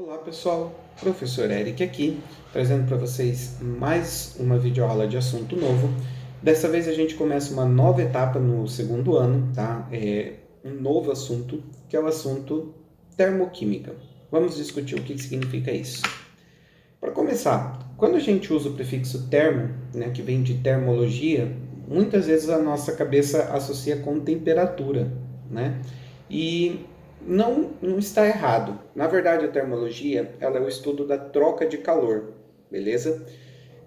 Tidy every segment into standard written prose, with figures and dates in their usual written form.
Olá pessoal, professor Eric aqui, trazendo para vocês mais uma videoaula de assunto novo. Dessa vez a gente começa uma nova etapa no segundo ano, tá? Um novo assunto, que é o assunto termoquímica. Vamos discutir o que significa isso. Para começar, quando a gente usa o prefixo termo, né, que vem de termologia, muitas vezes a nossa cabeça associa com temperatura, né? E não está errado. Na verdade, a termologia, ela é o estudo da troca de calor, beleza?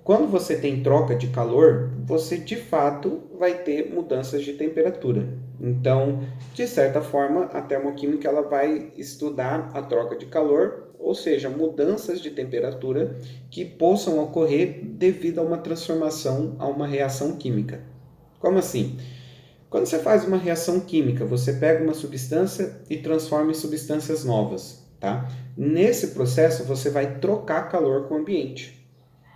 Quando você tem troca de calor, você de fato vai ter mudanças de temperatura. Então, de certa forma, a termoquímica ela vai estudar a troca de calor, ou seja, mudanças de temperatura que possam ocorrer devido a uma transformação, a uma reação química. Como assim? Quando você faz uma reação química, você pega uma substância e transforma em substâncias novas, tá? Nesse processo, você vai trocar calor com o ambiente,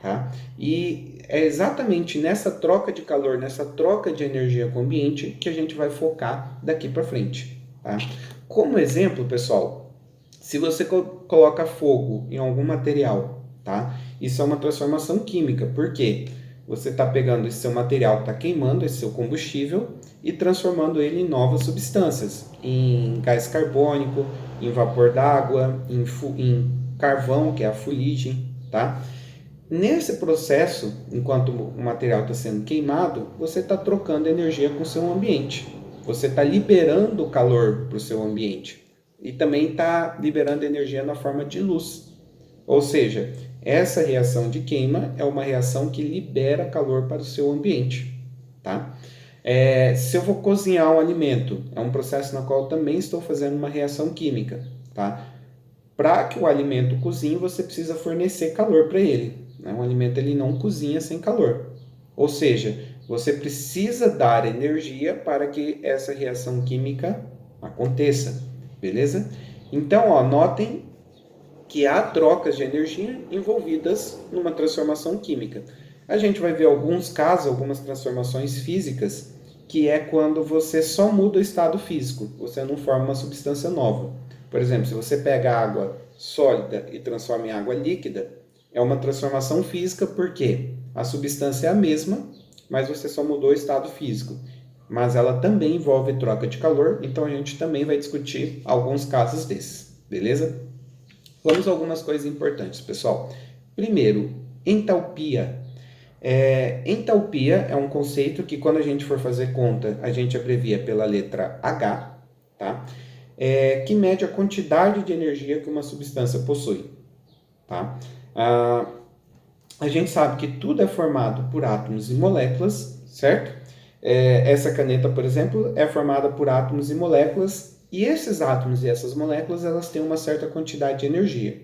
tá? E é exatamente nessa troca de calor, nessa troca de energia com o ambiente que a gente vai focar daqui para frente, tá? Como exemplo, pessoal, se você coloca fogo em algum material, tá? Isso é uma transformação química. Por quê? Você está pegando esse seu material, está queimando esse seu combustível e transformando ele em novas substâncias, em gás carbônico, em vapor d'água, em carvão, que é a fuligem, tá? Nesse processo, enquanto o material está sendo queimado, você está trocando energia com o seu ambiente. Você está liberando calor para o seu ambiente. E também está liberando energia na forma de luz. Ou seja, essa reação de queima é uma reação que libera calor para o seu ambiente. Tá? Se eu vou cozinhar um alimento, é um processo no qual eu também estou fazendo uma reação química. Tá? Para que o alimento cozinhe, você precisa fornecer calor para ele. Né? Um alimento ele não cozinha sem calor. Ou seja, você precisa dar energia para que essa reação química aconteça. Beleza? Então, ó, notem que há trocas de energia envolvidas numa transformação química. A gente vai ver alguns casos, algumas transformações físicas, que é quando você só muda o estado físico, você não forma uma substância nova. Por exemplo, se você pega água sólida e transforma em água líquida, é uma transformação física porque a substância é a mesma, mas você só mudou o estado físico. Mas ela também envolve troca de calor, então a gente também vai discutir alguns casos desses, beleza? Vamos a algumas coisas importantes, pessoal. Primeiro, entalpia. Entalpia é um conceito que quando a gente for fazer conta, a gente abrevia pela letra H, tá? Que mede a quantidade de energia que uma substância possui. Tá? A gente sabe que tudo é formado por átomos e moléculas, certo? Essa caneta, por exemplo, é formada por átomos e moléculas, e esses átomos e essas moléculas elas têm uma certa quantidade de energia.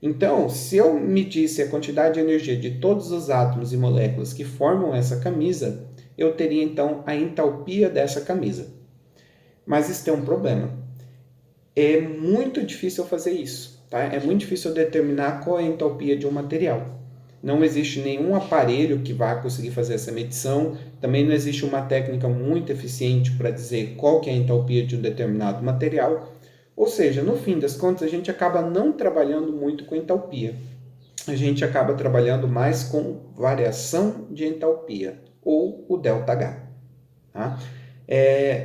Então, se eu medisse a quantidade de energia de todos os átomos e moléculas que formam essa camisa, eu teria então a entalpia dessa camisa. Mas isso tem um problema. É muito difícil fazer isso, tá? É muito difícil determinar qual é a entalpia de um material. Não existe nenhum aparelho que vá conseguir fazer essa medição. Também não existe uma técnica muito eficiente para dizer qual que é a entalpia de um determinado material. Ou seja, no fim das contas, a gente acaba não trabalhando muito com entalpia. A gente acaba trabalhando mais com variação de entalpia, ou o ΔH. Tá?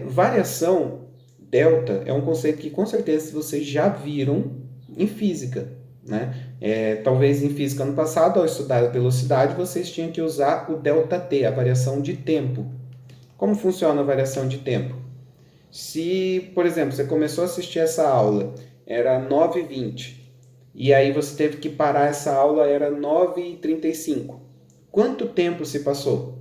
Variação delta é um conceito que com certeza vocês já viram em física. Né? Talvez em física ano passado, ao estudar a velocidade, vocês tinham que usar o ΔT, a variação de tempo. Como funciona a variação de tempo? Se, por exemplo, você começou a assistir essa aula, era 9h20, e aí você teve que parar essa aula, era 9h35. Quanto tempo se passou?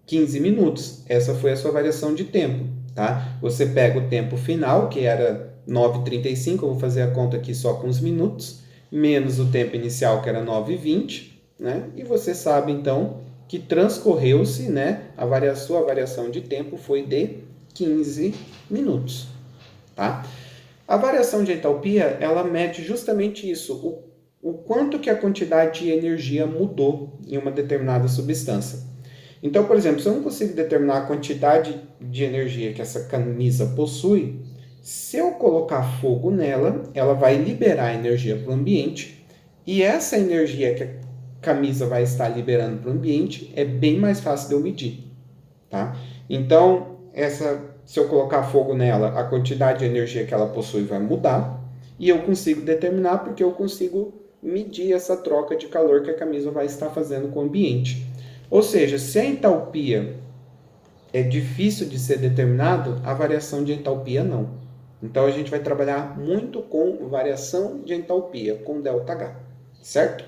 15 minutos. Essa foi a sua variação de tempo. Tá? Você pega o tempo final, que era 9h35, eu vou fazer a conta aqui só com os minutos, menos o tempo inicial, que era 9h20, né? E você sabe, então, que transcorreu-se, né, sua variação de tempo foi de 15 minutos. Tá? A variação de entalpia, ela mede justamente isso, o quanto que a quantidade de energia mudou em uma determinada substância. Então, por exemplo, se eu não consigo determinar a quantidade de energia que essa camisa possui, Se eu colocar fogo nela, ela vai liberar energia para o ambiente, e essa energia que a camisa vai estar liberando para o ambiente é bem mais fácil de eu medir, tá? Então, se eu colocar fogo nela, a quantidade de energia que ela possui vai mudar, e eu consigo determinar porque eu consigo medir essa troca de calor que a camisa vai estar fazendo com o ambiente. Ou seja, se a entalpia é difícil de ser determinado, a variação de entalpia não. Então a gente vai trabalhar muito com variação de entalpia, com ΔH, certo?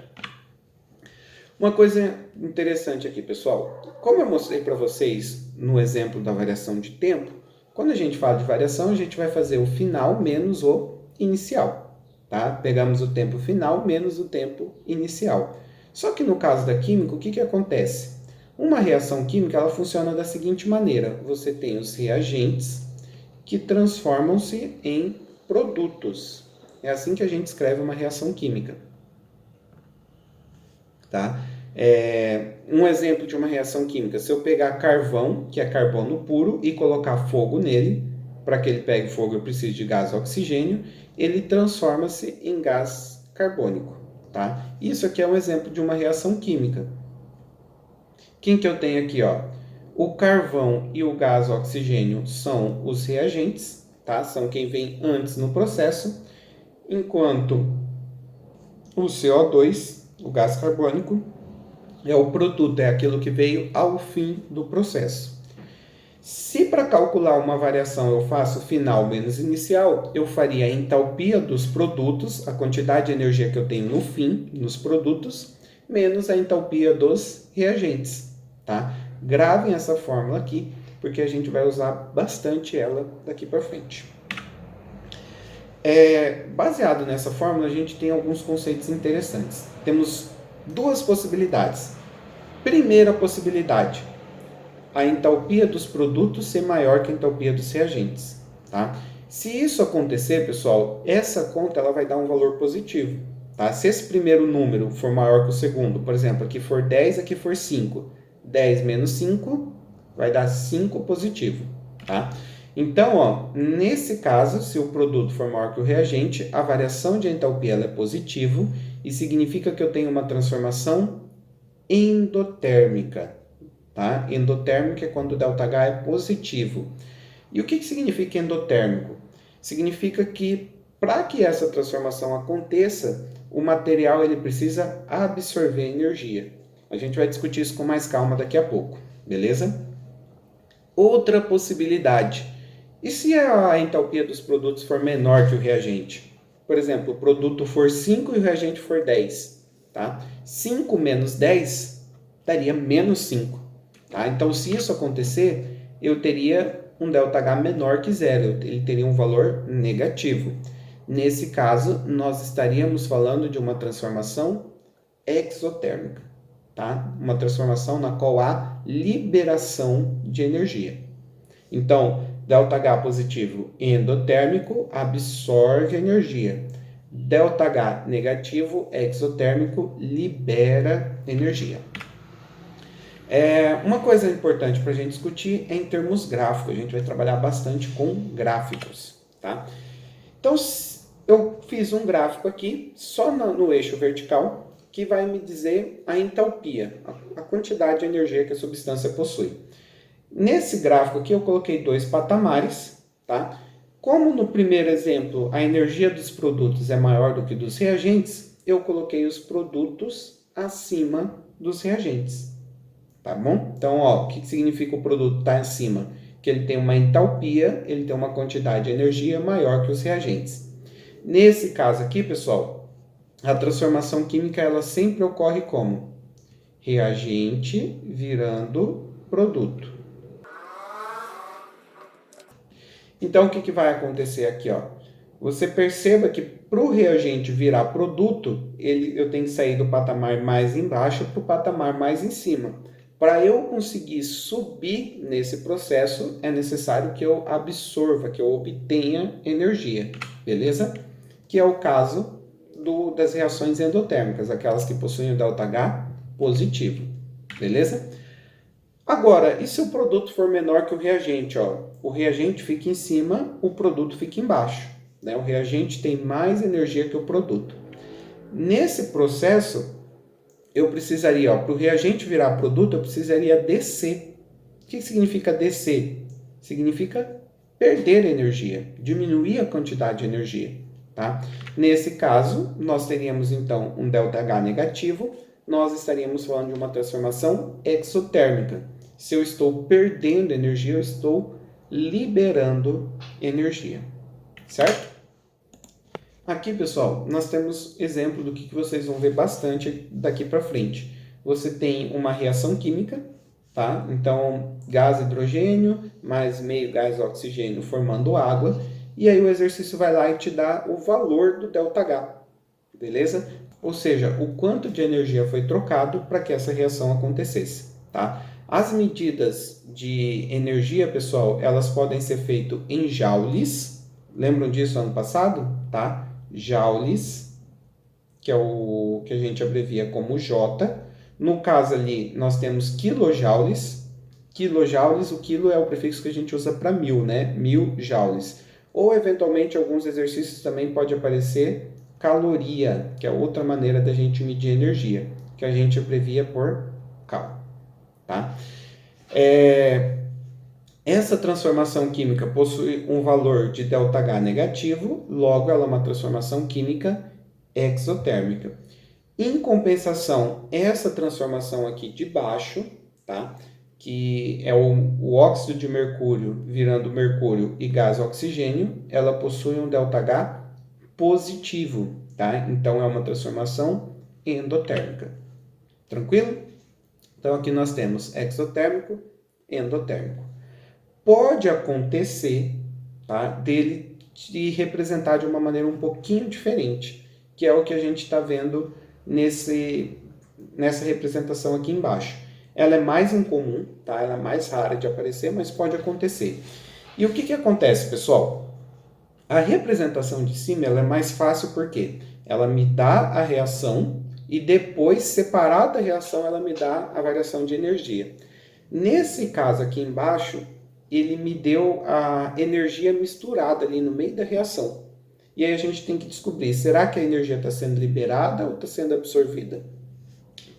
Uma coisa interessante aqui, pessoal. Como eu mostrei para vocês no exemplo da variação de tempo, quando a gente fala de variação, a gente vai fazer o final menos o inicial, tá? Pegamos o tempo final menos o tempo inicial. Só que no caso da química, o que acontece? Uma reação química ela funciona da seguinte maneira: você tem os reagentes que transformam-se em produtos. É assim que a gente escreve uma reação química. Tá? Um exemplo de uma reação química: se eu pegar carvão, que é carbono puro, e colocar fogo nele, para que ele pegue fogo eu preciso de gás oxigênio, ele transforma-se em gás carbônico. Tá? Isso aqui é um exemplo de uma reação química. Quem que eu tenho aqui? Ó? O carvão e o gás oxigênio são os reagentes, tá? São quem vem antes no processo, enquanto o CO2, o gás carbônico, é o produto, é aquilo que veio ao fim do processo. Se para calcular uma variação eu faço final menos inicial, eu faria a entalpia dos produtos, a quantidade de energia que eu tenho no fim, nos produtos, menos a entalpia dos reagentes, tá? Gravem essa fórmula aqui, porque a gente vai usar bastante ela daqui para frente. Baseado nessa fórmula, a gente tem alguns conceitos interessantes. Temos duas possibilidades. Primeira possibilidade: a entalpia dos produtos ser maior que a entalpia dos reagentes. Tá? Se isso acontecer, pessoal, essa conta ela vai dar um valor positivo. Tá? Se esse primeiro número for maior que o segundo, por exemplo, aqui for 10, aqui for 5. 10 menos 5 vai dar 5 positivo. Tá? Então, ó, nesse caso, se o produto for maior que o reagente, a variação de entalpia ela é positivo e significa que eu tenho uma transformação endotérmica. Tá? Endotérmica é quando o ΔH é positivo. E o que significa endotérmico? Significa que para que essa transformação aconteça, o material ele precisa absorver energia. A gente vai discutir isso com mais calma daqui a pouco, beleza? Outra possibilidade: e se a entalpia dos produtos for menor que o reagente? Por exemplo, o produto for 5 e o reagente for 10. Tá? 5 menos 10 daria menos 5. Tá? Então, se isso acontecer, eu teria um ΔH menor que zero, ele teria um valor negativo. Nesse caso, nós estaríamos falando de uma transformação exotérmica, tá? Uma transformação na qual há liberação de energia. Então, ΔH positivo endotérmico absorve energia. ΔH negativo exotérmico libera energia. Uma coisa importante para a gente discutir é em termos gráficos. A gente vai trabalhar bastante com gráficos, tá? Então, eu fiz um gráfico aqui, só no eixo vertical, que vai me dizer a entalpia, a quantidade de energia que a substância possui. Nesse gráfico aqui eu coloquei dois patamares, tá? Como no primeiro exemplo a energia dos produtos é maior do que dos reagentes, eu coloquei os produtos acima dos reagentes. Tá bom? Então, ó, o que significa o produto estar acima? Que ele tem uma entalpia, ele tem uma quantidade de energia maior que os reagentes. Nesse caso aqui, pessoal, a transformação química ela sempre ocorre como? Reagente virando produto. Então, o que vai acontecer aqui? Ó? Você perceba que para o reagente virar produto, eu tenho que sair do patamar mais embaixo para o patamar mais em cima. Para eu conseguir subir nesse processo, é necessário que eu absorva, que eu obtenha energia, beleza? Que é o caso das reações endotérmicas, aquelas que possuem o ΔH positivo, beleza? Agora, e se o produto for menor que o reagente? Ó? O reagente fica em cima, o produto fica embaixo. Né? O reagente tem mais energia que o produto. Nesse processo, eu precisaria, para o reagente virar produto, eu precisaria descer. O que significa descer? Significa perder energia, diminuir a quantidade de energia. Tá? Nesse caso, nós teríamos então um ΔH negativo, nós estaríamos falando de uma transformação exotérmica. Se eu estou perdendo energia, eu estou liberando energia, certo? Aqui, pessoal, nós temos exemplo do que vocês vão ver bastante daqui para frente. Você tem uma reação química, tá? Então, gás hidrogênio mais meio gás oxigênio formando água. E aí o exercício vai lá e te dá o valor do ΔH, beleza? Ou seja, o quanto de energia foi trocado para que essa reação acontecesse, tá? As medidas de energia, pessoal, elas podem ser feitas em joules. Lembram disso ano passado? Tá? Joules, que é o que a gente abrevia como J. No caso ali, nós temos quilojoules. Quilojoules, o quilo é o prefixo que a gente usa para 1000, né? 1000 joules. Ou, eventualmente, alguns exercícios também pode aparecer caloria, que é outra maneira da gente medir energia, que a gente abrevia por cal. Tá? Essa transformação química possui um valor de ΔH negativo, logo ela é uma transformação química exotérmica. Em compensação, essa transformação aqui de baixo, tá? Que é o óxido de mercúrio virando mercúrio e gás oxigênio, ela possui um ΔH positivo, tá? Então é uma transformação endotérmica. Tranquilo? Então aqui nós temos exotérmico, endotérmico. Pode acontecer, tá, dele se representar de uma maneira um pouquinho diferente, que é o que a gente está vendo nessa representação aqui embaixo. Ela é mais incomum, tá? Ela é mais rara de aparecer, mas pode acontecer. E o que acontece, pessoal? A representação de cima ela é mais fácil porque ela me dá a reação e depois, separada da reação, ela me dá a variação de energia. Nesse caso aqui embaixo, ele me deu a energia misturada ali no meio da reação. E aí a gente tem que descobrir, será que a energia está sendo liberada ou está sendo absorvida?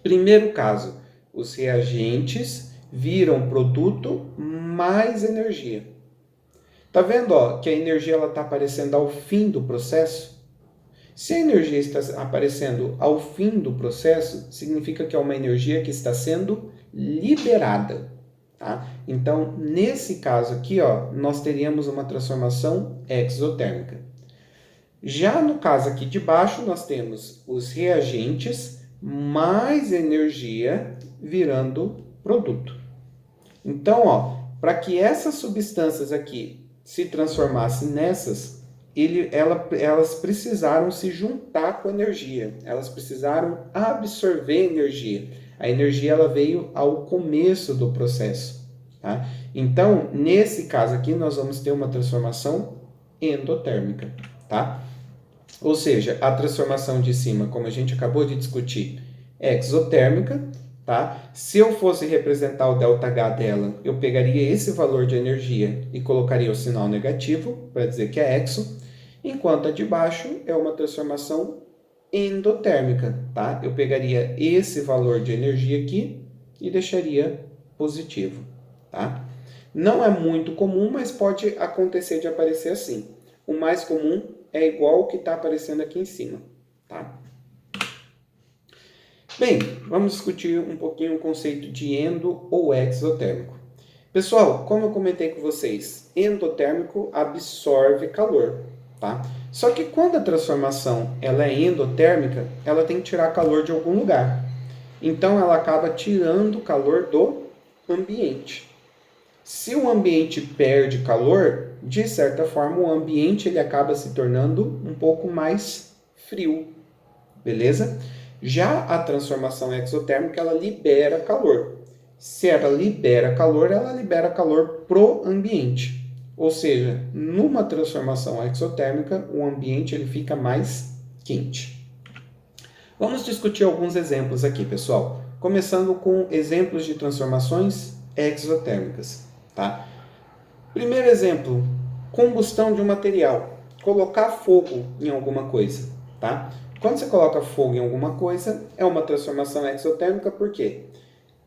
Primeiro caso, os reagentes viram produto mais energia. Tá vendo ó, que a energia está aparecendo ao fim do processo? Se a energia está aparecendo ao fim do processo, significa que é uma energia que está sendo liberada. Tá? Então, nesse caso aqui, ó, nós teríamos uma transformação exotérmica. Já no caso aqui de baixo, nós temos os reagentes mais energia virando produto. Então, ó, para que essas substâncias aqui se transformassem nessas, elas precisaram se juntar com a energia, elas precisaram absorver energia. A energia ela veio ao começo do processo. Tá? Então, nesse caso aqui, nós vamos ter uma transformação endotérmica. Tá? Ou seja, a transformação de cima, como a gente acabou de discutir, é exotérmica. Tá? Se eu fosse representar o ΔH dela, eu pegaria esse valor de energia e colocaria o sinal negativo, para dizer que é exo, enquanto a de baixo é uma transformação endotérmica. Tá? Eu pegaria esse valor de energia aqui e deixaria positivo. Tá? Não é muito comum, mas pode acontecer de aparecer assim. O mais comum é igual o que está aparecendo aqui em cima. Tá? Bem, vamos discutir um pouquinho o conceito de endo ou exotérmico. Pessoal, como eu comentei com vocês, endotérmico absorve calor, tá? Só que quando a transformação ela é endotérmica, ela tem que tirar calor de algum lugar. Então ela acaba tirando o calor do ambiente. Se o ambiente perde calor, de certa forma o ambiente ele acaba se tornando um pouco mais frio, beleza? Já a transformação exotérmica, ela libera calor. Se ela libera calor pro ambiente. Ou seja, numa transformação exotérmica, o ambiente ele fica mais quente. Vamos discutir alguns exemplos aqui, pessoal. Começando com exemplos de transformações exotérmicas, tá? Primeiro exemplo, combustão de um material. Colocar fogo em alguma coisa, tá? Quando você coloca fogo em alguma coisa, é uma transformação exotérmica, por quê?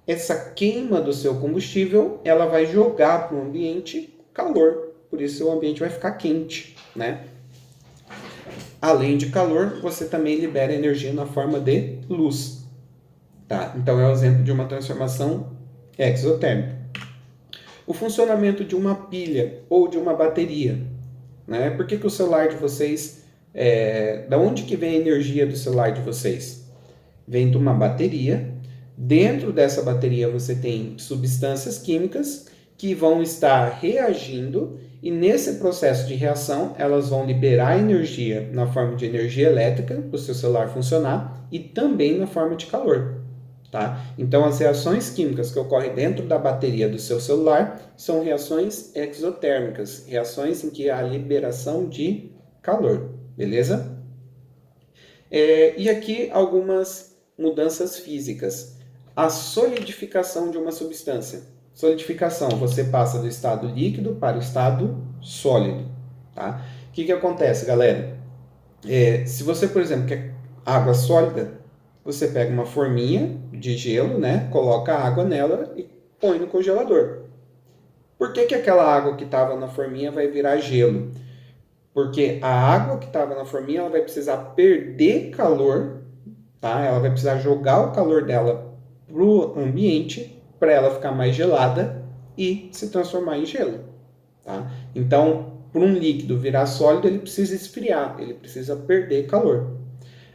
Essa queima do seu combustível, ela vai jogar para o ambiente calor, por isso o ambiente vai ficar quente, né? Além de calor, você também libera energia na forma de luz, tá? Então é um exemplo de uma transformação exotérmica. O funcionamento de uma pilha ou de uma bateria, né? Por que o celular de vocês, da onde que vem a energia do celular de vocês? Vem de uma bateria. Dentro dessa bateria você tem substâncias químicas que vão estar reagindo e nesse processo de reação elas vão liberar energia na forma de energia elétrica para o seu celular funcionar e também na forma de calor. Tá? Então, as reações químicas que ocorrem dentro da bateria do seu celular são reações exotérmicas, reações em que há liberação de calor, beleza? E aqui algumas mudanças físicas. A solidificação de uma substância. Solidificação, você passa do estado líquido para o estado sólido. Tá? O que acontece, galera? Se você, por exemplo, quer água sólida, você pega uma forminha de gelo, né? Coloca a água nela e põe no congelador. Por que aquela água que estava na forminha vai virar gelo? Porque a água que estava na forminha ela vai precisar perder calor, tá? Ela vai precisar jogar o calor dela pro ambiente para ela ficar mais gelada e se transformar em gelo, tá? Então, para um líquido virar sólido, ele precisa esfriar, ele precisa perder calor.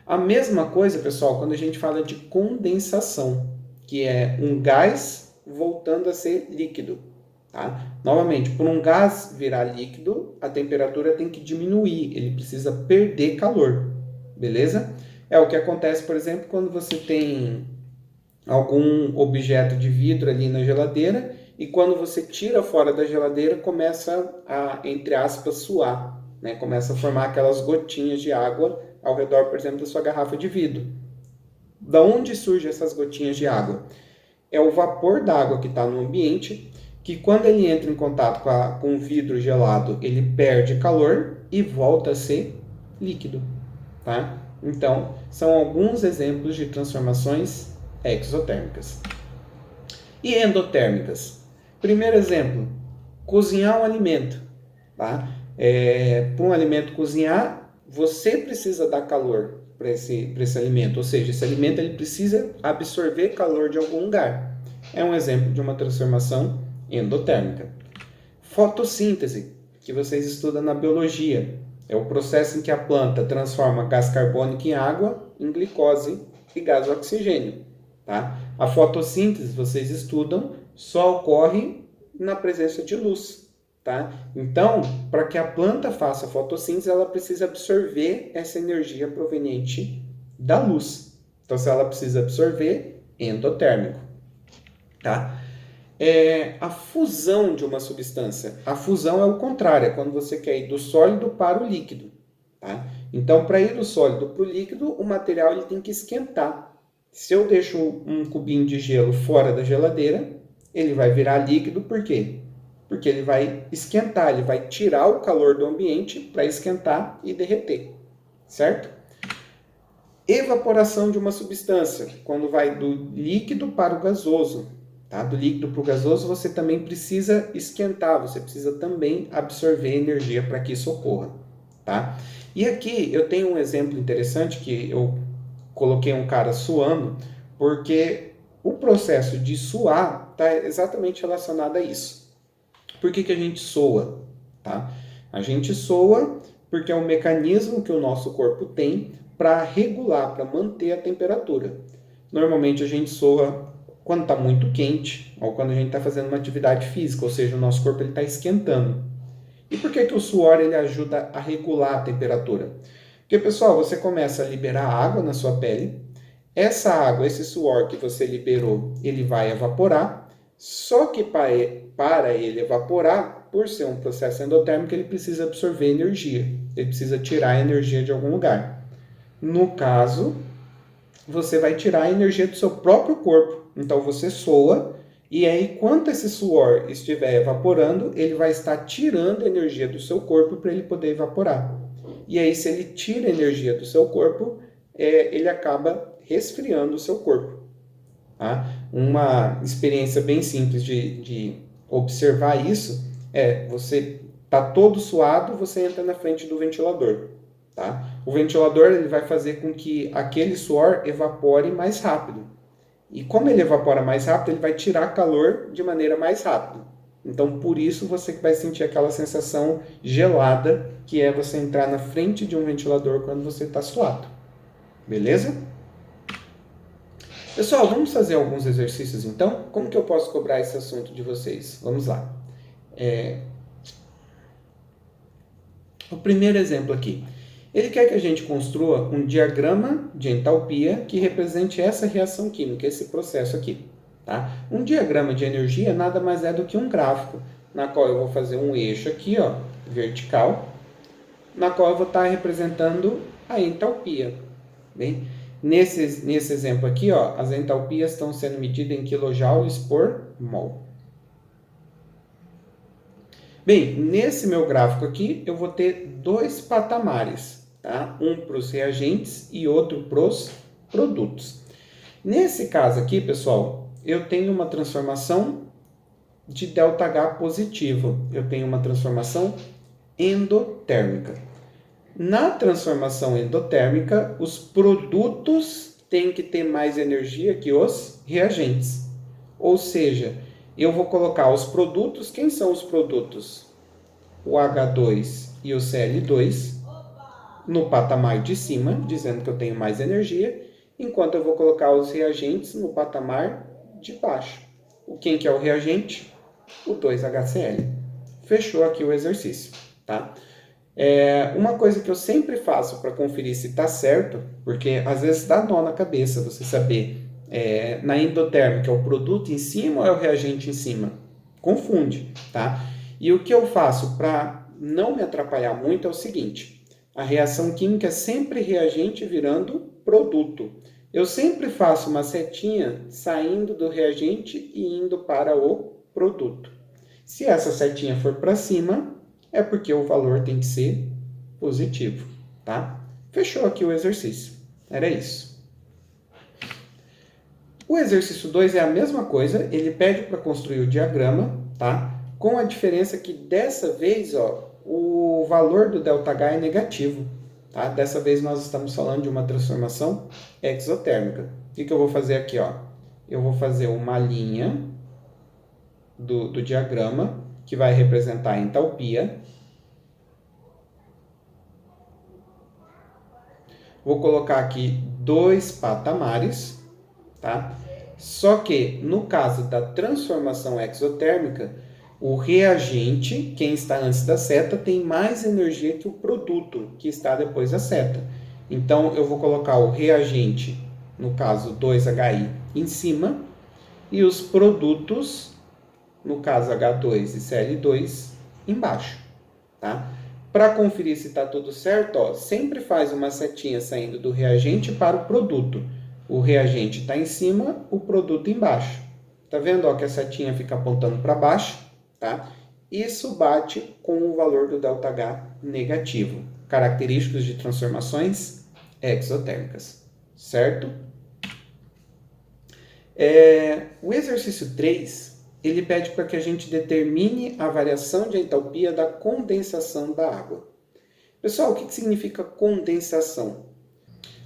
A mesma coisa, pessoal, quando a gente fala de condensação, que é um gás voltando a ser líquido. Tá? Novamente, para um gás virar líquido, a temperatura tem que diminuir, ele precisa perder calor, beleza? É o que acontece, por exemplo, quando você tem algum objeto de vidro ali na geladeira e quando você tira fora da geladeira começa a, entre aspas, suar, né? Começa a formar aquelas gotinhas de água ao redor, por exemplo, da sua garrafa de vidro. Da onde surgem essas gotinhas de água? É o vapor d'água que está no ambiente, que quando ele entra em contato com o vidro gelado, ele perde calor e volta a ser líquido, tá? Então, são alguns exemplos de transformações exotérmicas. E endotérmicas? Primeiro exemplo, cozinhar um alimento, tá? Para um alimento cozinhar, você precisa dar calor para esse alimento, ou seja, esse alimento ele precisa absorver calor de algum lugar. É um exemplo de uma transformação endotérmica. Fotossíntese, que vocês estudam na biologia, é o processo em que a planta transforma gás carbônico em água, em glicose e gás oxigênio. Tá? A fotossíntese, vocês estudam, só ocorre na presença de luz. Tá? Então, para que a planta faça fotossíntese, ela precisa absorver essa energia proveniente da luz. Então, se ela precisa absorver, endotérmico. Tá? A fusão de uma substância. A fusão é o contrário, é quando você quer ir do sólido para o líquido. Tá? Então, para ir do sólido para o líquido, o material ele tem que esquentar. Se eu deixo um cubinho de gelo fora da geladeira, ele vai virar líquido, por quê? Porque ele vai esquentar, ele vai tirar o calor do ambiente para esquentar e derreter, certo? Evaporação de uma substância, quando vai do líquido para o gasoso. Tá? Do líquido para o gasoso, você também precisa esquentar, você precisa também absorver energia para que isso ocorra. Tá? E aqui eu tenho um exemplo interessante que eu coloquei um cara suando, porque o processo de suar está exatamente relacionado a isso. Por que a gente soa? Tá? A gente soa porque é um mecanismo que o nosso corpo tem para regular, para manter a temperatura. Normalmente a gente soa quando está muito quente ou quando a gente está fazendo uma atividade física, ou seja, o nosso corpo está esquentando. E por que o suor ele ajuda a regular a temperatura? Porque, pessoal, você começa a liberar água na sua pele, essa água, esse suor que você liberou, ele vai evaporar, só que para ele evaporar, por ser um processo endotérmico, ele precisa absorver energia, ele precisa tirar a energia de algum lugar. No caso, você vai tirar a energia do seu próprio corpo, então você soa E aí, quando esse suor estiver evaporando, ele vai estar tirando energia do seu corpo para ele poder evaporar. E aí, se ele tira energia do seu corpo, ele acaba resfriando o seu corpo. Tá? Uma experiência bem simples de observar isso você tá todo suado, você entra na frente do ventilador. Tá? O ventilador ele vai fazer com que aquele suor evapore mais rápido. E como ele evapora mais rápido, ele vai tirar calor de maneira mais rápida. Então, por isso você vai sentir aquela sensação gelada, que é você entrar na frente de um ventilador quando você está suado. Beleza? Pessoal, vamos fazer alguns exercícios então? Como que eu posso cobrar esse assunto de vocês? Vamos lá. O primeiro exemplo aqui. Ele quer que a gente construa um diagrama de entalpia que represente essa reação química, esse processo aqui. Tá? Um diagrama de energia nada mais é do que um gráfico, na qual eu vou fazer um eixo aqui, ó, vertical, na qual eu vou estar representando a entalpia. Bem, nesse exemplo aqui, ó, as entalpias estão sendo medidas em quilojoules por mol. Bem, nesse meu gráfico aqui, eu vou ter dois patamares, tá? Um para os reagentes e outro para os produtos. Nesse caso aqui, pessoal, eu tenho uma transformação de ΔH positivo. Eu tenho uma transformação endotérmica. Na transformação endotérmica, os produtos têm que ter mais energia que os reagentes. Ou seja, eu vou colocar os produtos. Quem são os produtos? O H2 e o Cl2 no patamar de cima, dizendo que eu tenho mais energia, enquanto eu vou colocar os reagentes no patamar de baixo. Quem que é o reagente? O 2HCl. Fechou aqui o exercício, tá? Uma coisa que eu sempre faço para conferir se está certo, porque às vezes dá nó na cabeça você saber na endotérmica é o produto em cima ou é o reagente em cima? Confunde, tá? E o que eu faço para não me atrapalhar muito é o seguinte: a reação química é sempre reagente virando produto. Eu sempre faço uma setinha saindo do reagente e indo para o produto. Se essa setinha for para cima, é porque o valor tem que ser positivo, tá? Fechou aqui o exercício. Era isso. O exercício 2 é a mesma coisa, ele pede para construir o diagrama, tá? Com a diferença que dessa vez, ó, o valor do ΔH é negativo, tá? Dessa vez nós estamos falando de uma transformação exotérmica. O que eu vou fazer aqui, ó? Eu vou fazer uma linha do diagrama que vai representar a entalpia. Vou colocar aqui dois patamares, tá? Só que no caso da transformação exotérmica, o reagente, quem está antes da seta, tem mais energia que o produto que está depois da seta. Então eu vou colocar o reagente, no caso 2HI, em cima e os produtos, no caso H2 e Cl2, embaixo, tá? Para conferir se está tudo certo, ó, sempre faz uma setinha saindo do reagente para o produto. O reagente está em cima, o produto embaixo. Tá vendo, ó, que a setinha fica apontando para baixo, tá? Isso bate com o valor do ΔH negativo. Características de transformações exotérmicas, certo? O exercício 3, ele pede para que a gente determine a variação de entalpia da condensação da água. Pessoal, o que significa condensação?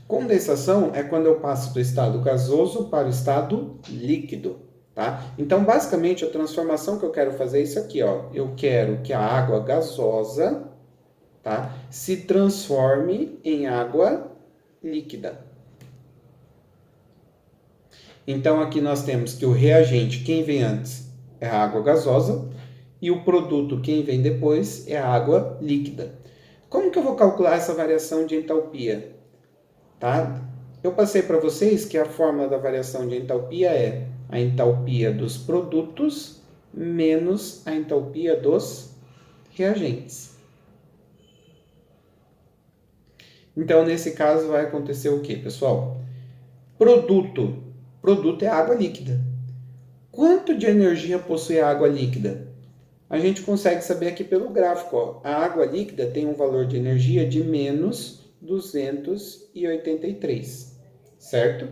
Condensação é quando eu passo do estado gasoso para o estado líquido, tá? Então, basicamente, a transformação que eu quero fazer é isso aqui, ó. Eu quero que a água gasosa, tá, se transforme em água líquida. Então, aqui nós temos que o reagente, quem vem antes, é a água gasosa, e o produto, quem vem depois, é a água líquida. Como que eu vou calcular essa variação de entalpia? Tá? Eu passei para vocês que a fórmula da variação de entalpia é a entalpia dos produtos menos a entalpia dos reagentes. Então, nesse caso, vai acontecer o que, pessoal? Produto é água líquida. Quanto de energia possui a água líquida? A gente consegue saber aqui pelo gráfico. Ó. A água líquida tem um valor de energia de menos 283, certo?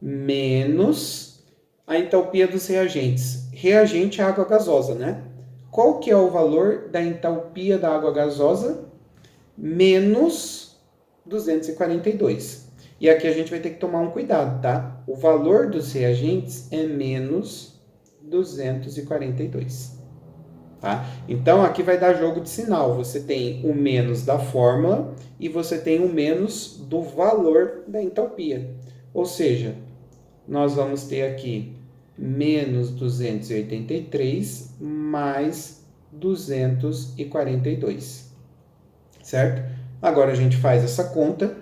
Menos a entalpia dos reagentes. Reagente é água gasosa, né? Qual que é o valor da entalpia da água gasosa? Menos 242. E aqui a gente vai ter que tomar um cuidado, tá? O valor dos reagentes é menos 242. Tá? Então, aqui vai dar jogo de sinal. Você tem o menos da fórmula e você tem o menos do valor da entalpia. Ou seja, nós vamos ter aqui menos 283 mais 242. Certo? Agora a gente faz essa conta.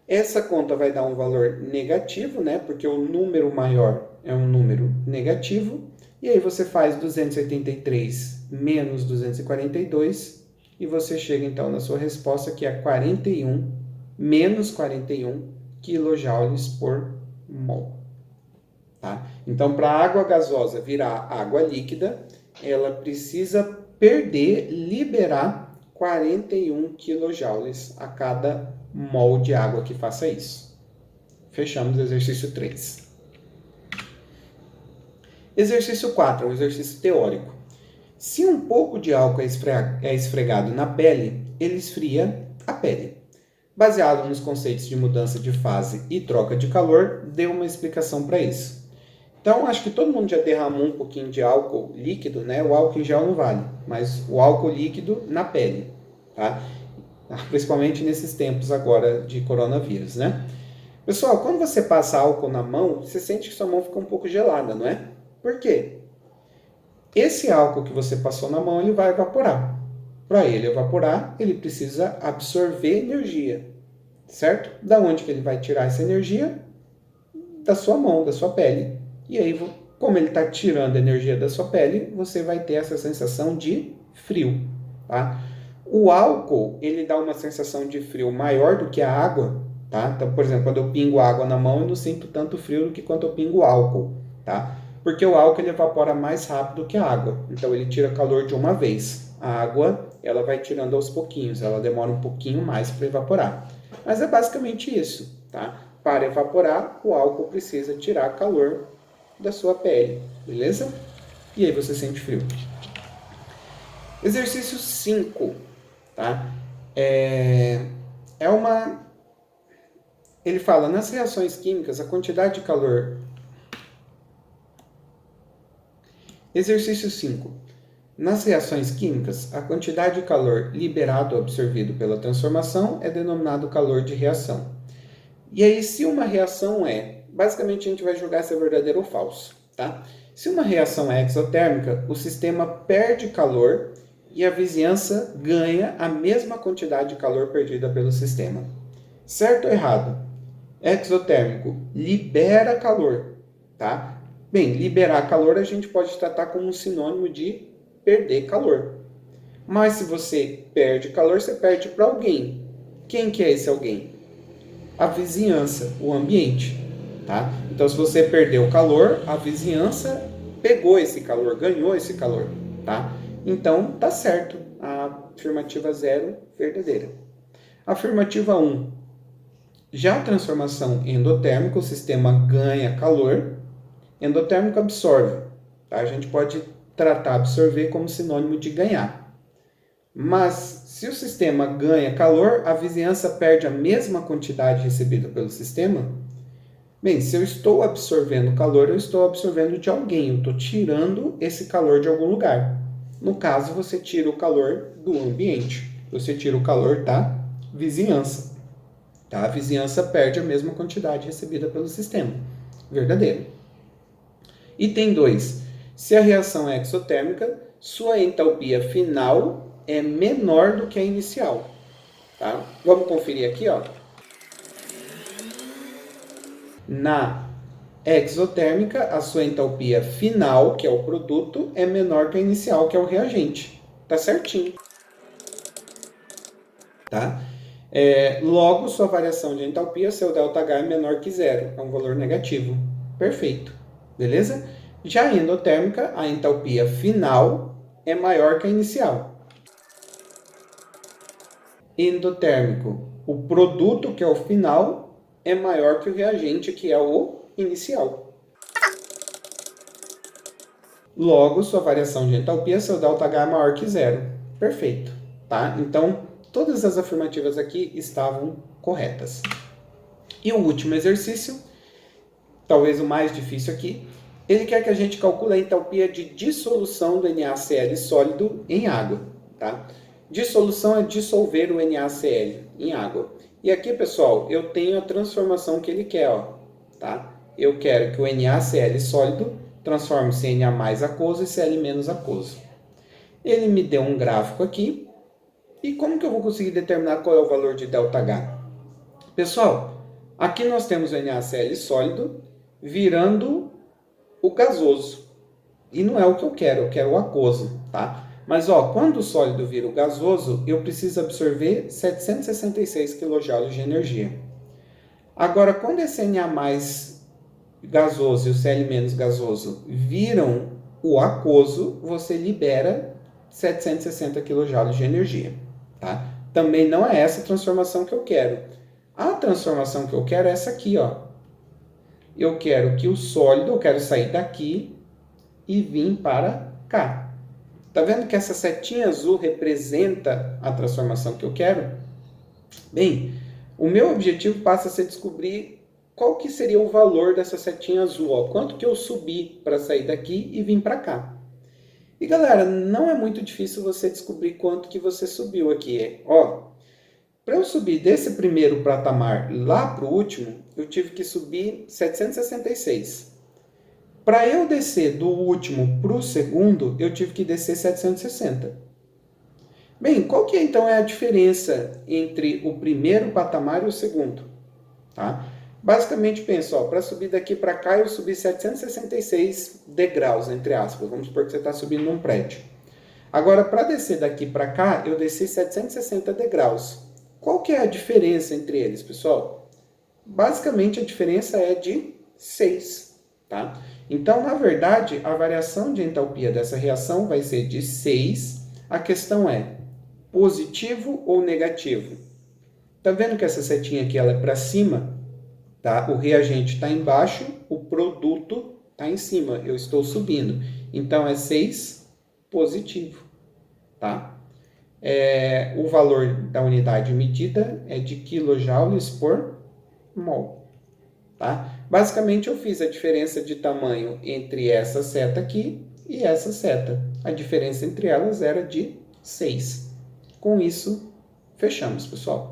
Essa conta vai dar um valor negativo, né? Porque o número maior é um número negativo. E aí você faz 283 menos 242 e você chega então na sua resposta que é 41 menos 41 quilojoules por mol. Tá? Então, para a água gasosa virar água líquida, ela precisa liberar 41 quilojoules a cada mol de água que faça isso. Fechamos o exercício 3. Exercício 4, um exercício teórico. Se um pouco de álcool é esfregado na pele, ele esfria a pele. Baseado nos conceitos de mudança de fase e troca de calor, dê uma explicação para isso. Então, acho que todo mundo já derramou um pouquinho de álcool líquido, né? O álcool em gel não vale, mas o álcool líquido na pele, tá? Principalmente nesses tempos agora de coronavírus, né? Pessoal, quando você passa álcool na mão, você sente que sua mão fica um pouco gelada, não é? Por quê? Esse álcool que você passou na mão, ele vai evaporar. Para ele evaporar, ele precisa absorver energia, certo? Da onde que ele vai tirar essa energia? Da sua mão, da sua pele. E aí, como ele está tirando energia da sua pele, você vai ter essa sensação de frio, tá? O álcool, ele dá uma sensação de frio maior do que a água, tá? Então, por exemplo, quando eu pingo água na mão, eu não sinto tanto frio do que quando eu pingo álcool, tá? Porque o álcool ele evapora mais rápido que a água, então ele tira calor de uma vez. A água, ela vai tirando aos pouquinhos, ela demora um pouquinho mais para evaporar. Mas é basicamente isso, tá? Para evaporar, o álcool precisa tirar calor da sua pele, beleza? E aí você sente frio. Exercício 5, tá? Ele fala, nas reações químicas, a quantidade de calor... Exercício 5. Nas reações químicas, a quantidade de calor liberado ou absorvido pela transformação é denominado calor de reação. E aí, se uma reação basicamente a gente vai julgar se é verdadeiro ou falso, tá? Se uma reação é exotérmica, o sistema perde calor e a vizinhança ganha a mesma quantidade de calor perdida pelo sistema. Certo ou errado? Exotérmico libera calor, tá? Bem, liberar calor a gente pode tratar como um sinônimo de perder calor. Mas se você perde calor, você perde para alguém. Quem que é esse alguém? A vizinhança, o ambiente, tá? Então, se você perdeu calor, a vizinhança pegou esse calor, ganhou esse calor, tá? Então, tá certo. A afirmativa 0, verdadeira. Afirmativa 1. Já a transformação endotérmica, o sistema ganha calor, endotérmico absorve, tá? A gente pode tratar absorver como sinônimo de ganhar. Mas, se o sistema ganha calor, a vizinhança perde a mesma quantidade recebida pelo sistema? Bem, se eu estou absorvendo calor, eu estou absorvendo de alguém, eu estou tirando esse calor de algum lugar. No caso, você tira o calor do ambiente, você tira o calor da vizinhança. Tá? A vizinhança perde a mesma quantidade recebida pelo sistema. Verdadeiro. Item 2. Se a reação é exotérmica, sua entalpia final é menor do que a inicial. Tá? Vamos conferir aqui, ó. Na exotérmica, a sua entalpia final, que é o produto, é menor que a inicial, que é o reagente. Tá certinho. Tá? Logo, sua variação de entalpia, seu ΔH é menor que zero. É um valor negativo. Perfeito. Beleza? Já a endotérmica, a entalpia final é maior que a inicial. Endotérmico, o produto, que é o final, é maior que o reagente, que é o inicial. Logo, sua variação de entalpia, seu ΔH é maior que zero. Perfeito, tá? Então, todas as afirmativas aqui estavam corretas. E o último exercício, talvez o mais difícil aqui, ele quer que a gente calcule a entalpia de dissolução do NaCl sólido em água, tá? Dissolução é dissolver o NaCl em água. E aqui, pessoal, eu tenho a transformação que ele quer, ó, tá? Eu quero que o NaCl sólido transforme-se em Na mais aquoso e Cl menos aquoso. Ele me deu um gráfico aqui. E como que eu vou conseguir determinar qual é o valor de ΔH? Pessoal, aqui nós temos o NaCl sólido virando o gasoso. E não é o que eu quero o aquoso, tá? Mas, ó, quando o sólido vira o gasoso, eu preciso absorver 766 kJ de energia. Agora, quando esse Na mais gasoso e o Cl menos gasoso viram o aquoso, você libera 760 kJ de energia, tá? Também não é essa a transformação que eu quero. A transformação que eu quero é essa aqui, ó. Eu quero que o sólido, eu quero sair daqui e vir para cá. Tá vendo que essa setinha azul representa a transformação que eu quero? Bem, o meu objetivo passa a ser descobrir qual que seria o valor dessa setinha azul, ó. Quanto que eu subi para sair daqui e vir para cá. E galera, não é muito difícil você descobrir quanto que você subiu aqui. Ó, para eu subir desse primeiro patamar lá para o último, eu tive que subir 766. Para eu descer do último para o segundo, eu tive que descer 760. Bem, qual que então é a diferença entre o primeiro patamar e o segundo? Tá? Basicamente, pensa, para subir daqui para cá, eu subi 766 degraus, entre aspas. Vamos supor que você está subindo num prédio. Agora, para descer daqui para cá, eu desci 760 degraus. Qual que é a diferença entre eles, pessoal? Basicamente, a diferença é de 6, tá? Então, na verdade, a variação de entalpia dessa reação vai ser de 6. A questão é positivo ou negativo? Tá vendo que essa setinha aqui ela é para cima? Tá? O reagente está embaixo, o produto está em cima. Eu estou subindo. Então, é 6 positivo. Tá? O valor da unidade medida é de quilojoules por mol. Tá? Basicamente, eu fiz a diferença de tamanho entre essa seta aqui e essa seta. A diferença entre elas era de 6. Com isso, fechamos, pessoal.